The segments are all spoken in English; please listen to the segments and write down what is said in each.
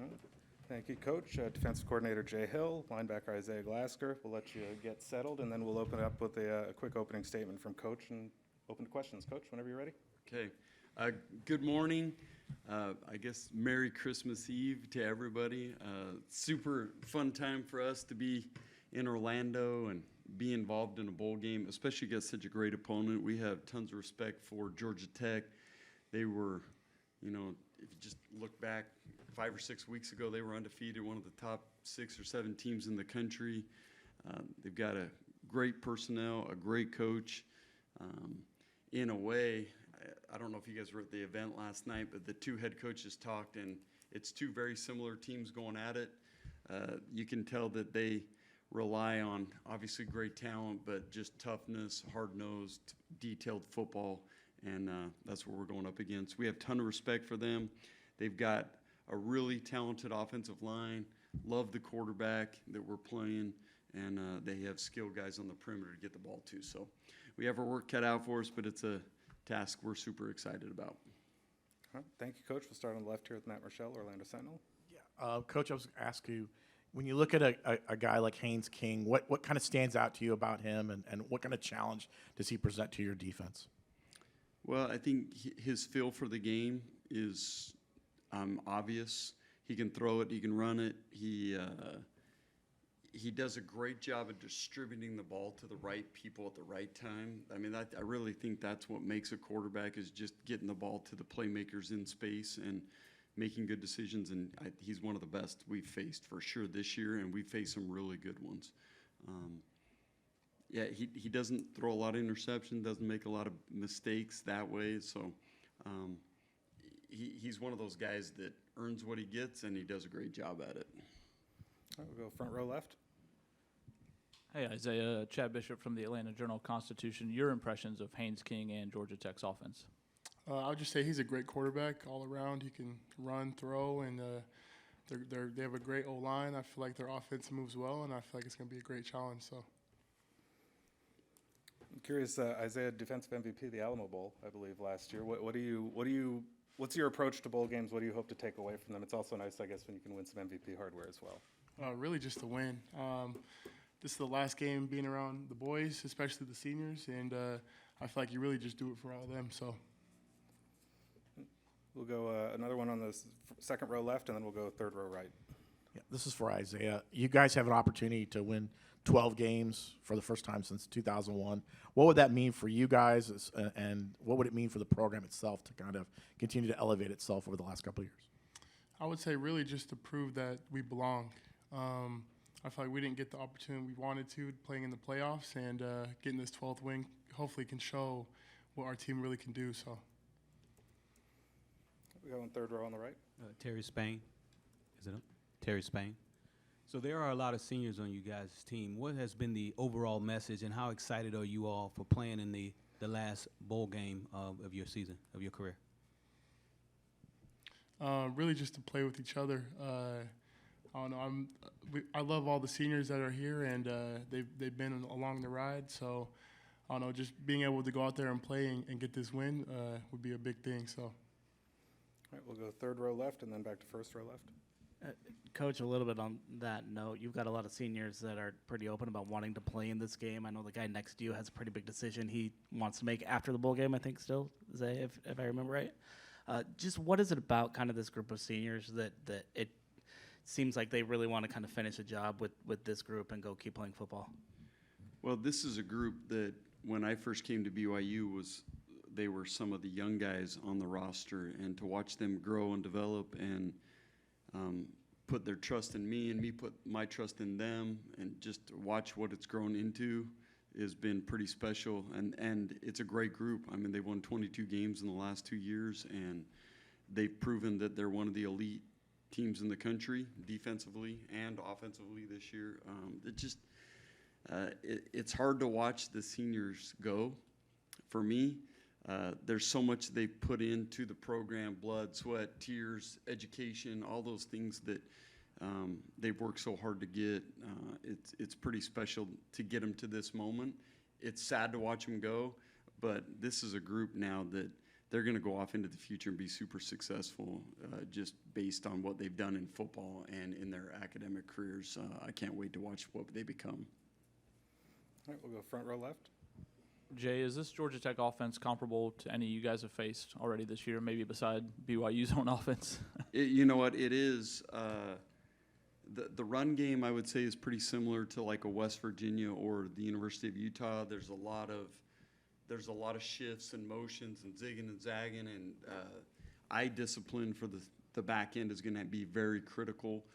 All right. Thank you, Coach. Defensive Coordinator Jay Hill, linebacker Isaiah Glasker. We'll let you get settled, and then we'll open it up with a quick opening statement from Coach and open to questions. Coach, whenever you're ready. Okay. Good morning. I guess Merry Christmas Eve to everybody. Super fun time for us to be in Orlando and be involved in a bowl game, especially against such a great opponent. We have tons of respect for Georgia Tech. They were, if you just look back 5 or 6 weeks ago, they were undefeated, one of the top 6 or 7 teams in the country. They've got a great personnel, a great coach. In a way, I don't know if you guys were at the event last night, but the 2 head coaches talked, and it's 2 very similar teams going at it. You can tell that they rely on, obviously, great talent, but just toughness, hard-nosed, detailed football, and that's what we're going up against. We have a ton of respect for them. They've got a really talented offensive line, love the quarterback that we're playing, and they have skilled guys on the perimeter to get the ball to. So we have our work cut out for us, but it's a task we're super excited about. All right. Thank you, Coach. We'll start on the left here with Matt Rochelle, Orlando Sentinel. Yeah, Coach, I was going to ask you, when you look at a guy like Haynes King, what kind of stands out to you about him, and what kind of challenge does he present to your defense? Well, I think his feel for the game is obvious. He can throw it, he can run it. He does a great job of distributing the ball to the right people at the right time. I mean, I really think that's what makes a quarterback, is just getting the ball to the playmakers in space and making good decisions. And he's one of the best we've faced for sure this year, and we faced some really good ones. He doesn't throw a lot of interceptions, doesn't make a lot of mistakes that way. So he's one of those guys that earns what he gets, and he does a great job at it. All right, we'll go front row left. Hey, Isaiah, Chad Bishop from the Atlanta Journal-Constitution. Your impressions of Haynes King and Georgia Tech's offense? I would just say he's a great quarterback all around. He can run, throw, and they have a great O-line. I feel like their offense moves well, and I feel like it's going to be a great challenge. So, I'm curious, Isaiah, defensive MVP of the Alamo Bowl, I believe, last year. What's your approach to bowl games? What do you hope to take away from them? It's also nice, I guess, when you can win some MVP hardware as well. really just to win. This is the last game being around the boys, especially the seniors, and I feel like you really just do it for all of them. So. We'll go another one on the second row left, and then we'll go third row right. Yeah, this is for Isaiah. You guys have an opportunity to win 12 games for the first time since 2001. What would that mean for you guys, and what would it mean for the program itself to kind of continue to elevate itself over the last couple of years? I would say really just to prove that we belong. I feel like we didn't get the opportunity we wanted to playing in the playoffs, and getting this 12th win hopefully can show what our team really can do. So. We go in third row on the right. Terry Spain. Is it up? Terry Spain. So there are a lot of seniors on you guys' team. What has been the overall message, and how excited are you all for playing in the last bowl game of your season, of your career? Really just to play with each other. I don't know. I love all the seniors that are here, and they've been along the ride. So I don't know. Just being able to go out there and play and get this win would be a big thing. So. All right, we'll go third row left and then back to first row left. Coach, a little bit on that note, you've got a lot of seniors that are pretty open about wanting to play in this game. I know the guy next to you has a pretty big decision he wants to make after the bowl game, I think still, Zay, if I remember right. Just what is it about kind of this group of seniors that it seems like they really want to kind of finish a job with this group and go keep playing football? Well, this is a group that when I first came to BYU they were some of the young guys on the roster, and to watch them grow and develop and put their trust in me and me put my trust in them, and just watch what it's grown into has been pretty special. And it's a great group. I mean, they won 22 games in the last 2 years, and they've proven that they're one of the elite teams in the country, defensively and offensively this year. It's hard to watch the seniors go. For me, there's so much they put into the program: blood, sweat, tears, education, all those things that they've worked so hard to get. It's pretty special to get them to this moment. It's sad to watch them go, but this is a group now that they're going to go off into the future and be super successful just based on what they've done in football and in their academic careers. I can't wait to watch what they become. All right, we'll go front row left. Jay, is this Georgia Tech offense comparable to any you guys have faced already this year, maybe beside BYU's own offense? You know what? It is. The run game, I would say, is pretty similar to like a West Virginia or the University of Utah. There's a lot of shifts and motions and zigging and zagging, and eye discipline for the back end is going to be very critical.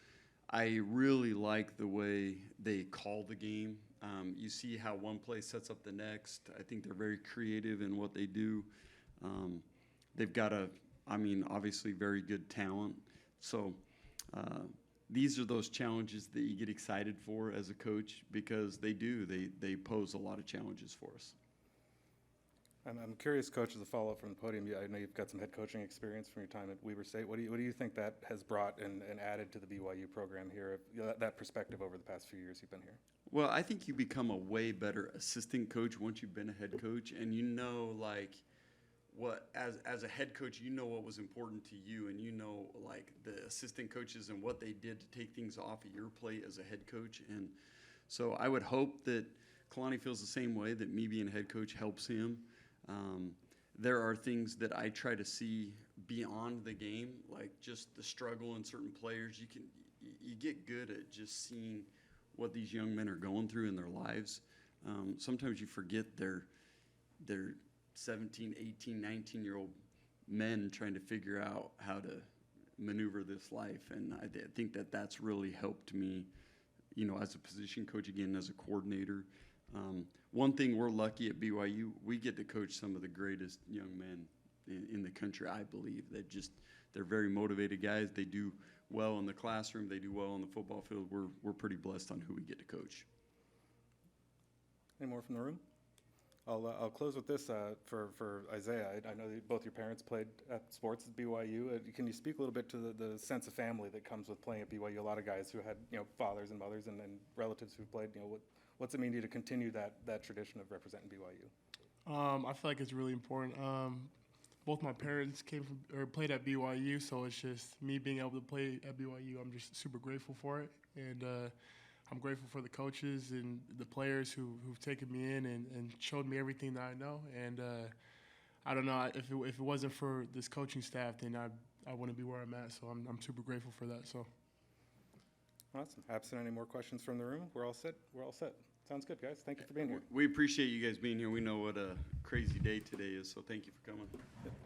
I really like the way they call the game. You see how one play sets up the next. I think they're very creative in what they do. They've got obviously very good talent. So these are those challenges that you get excited for as a coach because they They pose a lot of challenges for us. And I'm curious, Coach, as a follow-up from the podium, I know you've got some head coaching experience from your time at Weber State. What do you think that has brought and added to the BYU program here, that perspective over the past few years you've been here? Well, I think you become a way better assistant coach once you've been a head coach, and you know, like, what as a head coach, you know what was important to you, and you know, like, the assistant coaches and what they did to take things off of your plate as a head coach. And so I would hope that Kalani feels the same way, that me being a head coach helps him. There are things that I try to see beyond the game, like just the struggle in certain players. You get good at just seeing what these young men are going through in their lives. Sometimes you forget they're 17, 18, 19-year-old men trying to figure out how to maneuver this life. And I think that that's really helped me, as a position coach, again, as a coordinator. One thing we're lucky at BYU, we get to coach some of the greatest young men in the country, I believe. They're very motivated guys. They do well in the classroom. They do well on the football field. We're pretty blessed on who we get to coach. Any more from the room? I'll close with this for Isaiah. I know that both your parents played at sports at BYU. Can you speak a little bit to the sense of family that comes with playing at BYU? A lot of guys who had fathers and mothers and relatives who played. What's it mean to you to continue that tradition of representing BYU? I feel like it's really important. Both my parents played at BYU, so it's just me being able to play at BYU. I'm just super grateful for it, and I'm grateful for the coaches and the players who've taken me in and showed me everything that I know. And I don't know, if it wasn't for this coaching staff, then I wouldn't be where I'm at. So I'm super grateful for that. So Awesome. Absent any more questions from the room? We're all set. Sounds good, guys. Thank you for being here. We appreciate you guys being here. We know what a crazy day today is, so thank you for coming. Yeah.